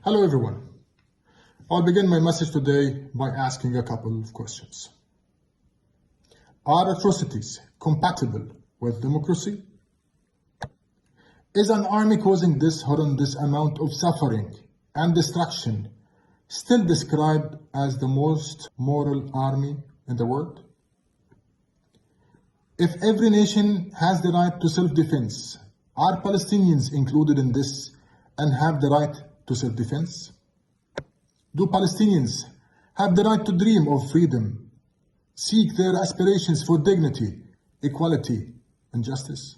Hello everyone. I'll begin my message today by asking a couple of questions. Are atrocities compatible with democracy? Is an army causing this horrendous amount of suffering and destruction still described as the most moral army in the world? If every nation has the right to self-defense, are Palestinians included in this and have the right to self-defense? Do Palestinians have the right to dream of freedom, seek their aspirations for dignity, equality, and justice?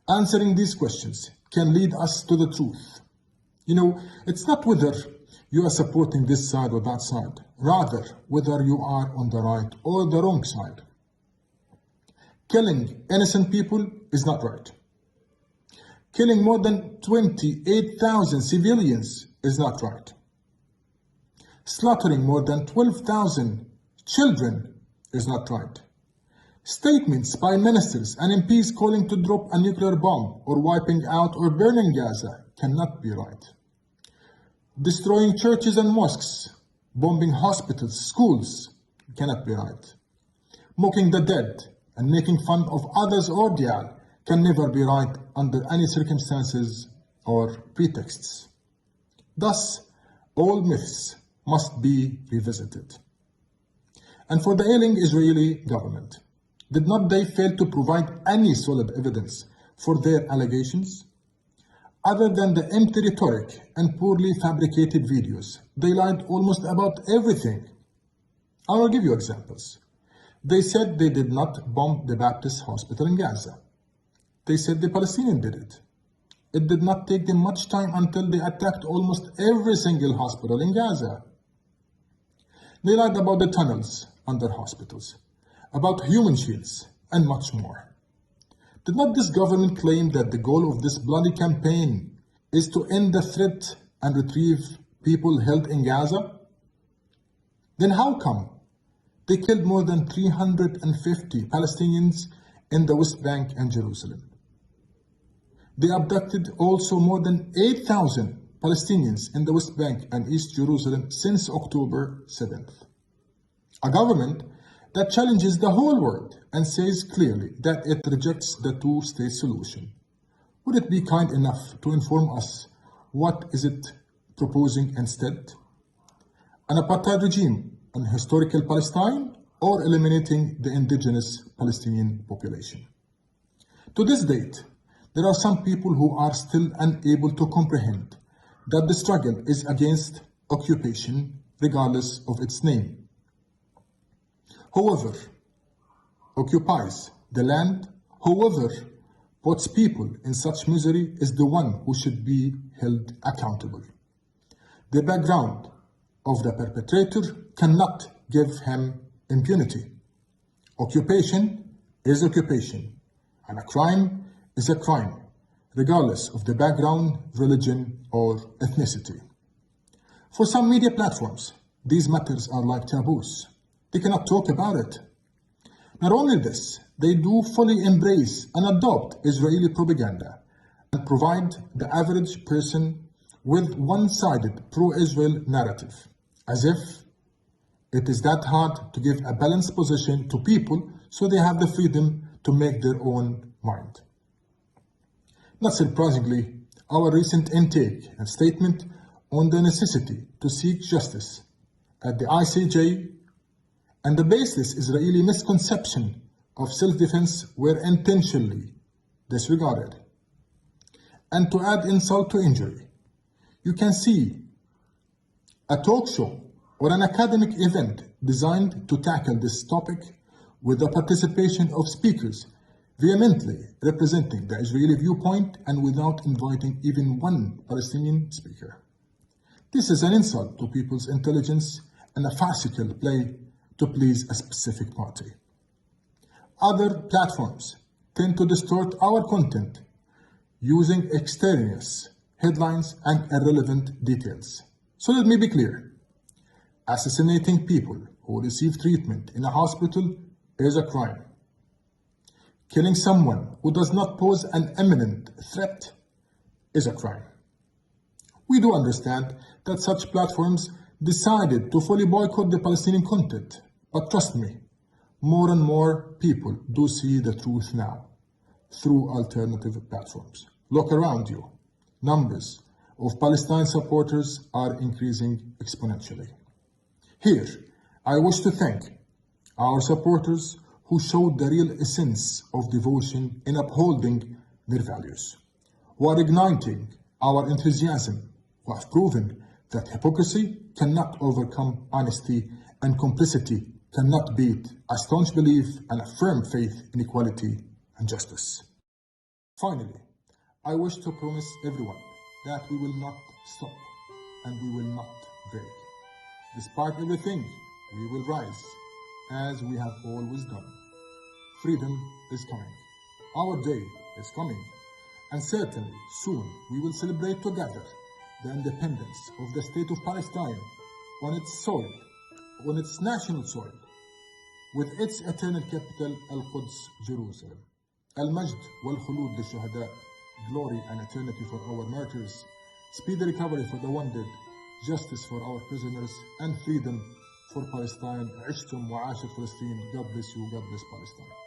Answering these questions can lead us to the truth. It's not whether you are supporting this side or that side, rather whether you are on the right or the wrong side. Killing innocent people is not right. Killing more than 28,000 civilians is not right. Slaughtering more than 12,000 children is not right. Statements by ministers and MPs calling to drop a nuclear bomb or wiping out or burning Gaza cannot be right. Destroying churches and mosques, bombing hospitals, schools cannot be right. Mocking the dead and making fun of others' ordeal can never be right under any circumstances or pretexts. Thus, all myths must be revisited. And for the ailing Israeli government, did not they fail to provide any solid evidence for their allegations? Other than the empty rhetoric and poorly fabricated videos, they lied almost about everything. I will give you examples. They said they did not bomb the Baptist hospital in Gaza. They said the Palestinians did it. It did not take them much time until they attacked almost every single hospital in Gaza. They lied about the tunnels under hospitals, about human shields, and much more. Did not this government claim that the goal of this bloody campaign is to end the threat and retrieve people held in Gaza? Then how come they killed more than 350 Palestinians in the West Bank and Jerusalem? They abducted also more than 8,000 Palestinians in the West Bank and East Jerusalem since October 7th. A government that challenges the whole world and says clearly that it rejects the two-state solution. Would it be kind enough to inform us what is it proposing instead? An apartheid regime on historical Palestine or eliminating the indigenous Palestinian population? To this date, there are some people who are still unable to comprehend that the struggle is against occupation regardless of its name. Whoever occupies the land, whoever puts people in such misery is the one who should be held accountable. The background of the perpetrator cannot give him impunity. Occupation is occupation, and a crime is a crime, regardless of the background, religion, or ethnicity. For some media platforms, these matters are like taboos. They cannot talk about it. Not only this, they do fully embrace and adopt Israeli propaganda and provide the average person with one-sided pro-Israel narrative, as if it is that hard to give a balanced position to people so they have the freedom to make their own mind. Not surprisingly, our recent intake and statement on the necessity to seek justice at the ICJ and the baseless Israeli misconception of self-defense were intentionally disregarded. And to add insult to injury, you can see a talk show or an academic event designed to tackle this topic with the participation of speakers vehemently representing the Israeli viewpoint and without inviting even one Palestinian speaker. This is an insult to people's intelligence and a farcical play to please a specific party. Other platforms tend to distort our content using extraneous headlines and irrelevant details. So let me be clear. Assassinating people who receive treatment in a hospital is a crime. Killing someone who does not pose an imminent threat is a crime. We do understand that such platforms decided to fully boycott the Palestinian content, but trust me, more and more people do see the truth now through alternative platforms. Look around you. Numbers of Palestine supporters are increasing exponentially. Here, I wish to thank our supporters who showed the real essence of devotion in upholding their values, who are igniting our enthusiasm, who have proven that hypocrisy cannot overcome honesty and complicity cannot beat a staunch belief and a firm faith in equality and justice. Finally, I wish to promise everyone that we will not stop and we will not break. Despite everything, we will rise, as we have always done. Freedom is coming. Our day is coming. And certainly, soon, we will celebrate together the independence of the State of Palestine on its soil, on its national soil, with its eternal capital, Al-Quds, Jerusalem. Al-Majd wal-Khulud lil-Shuhada, glory and eternity for our martyrs, speedy recovery for the wounded, justice for our prisoners, and freedom for Palestine. عشتم وعاشت فلسطين. God bless you, God bless Palestine.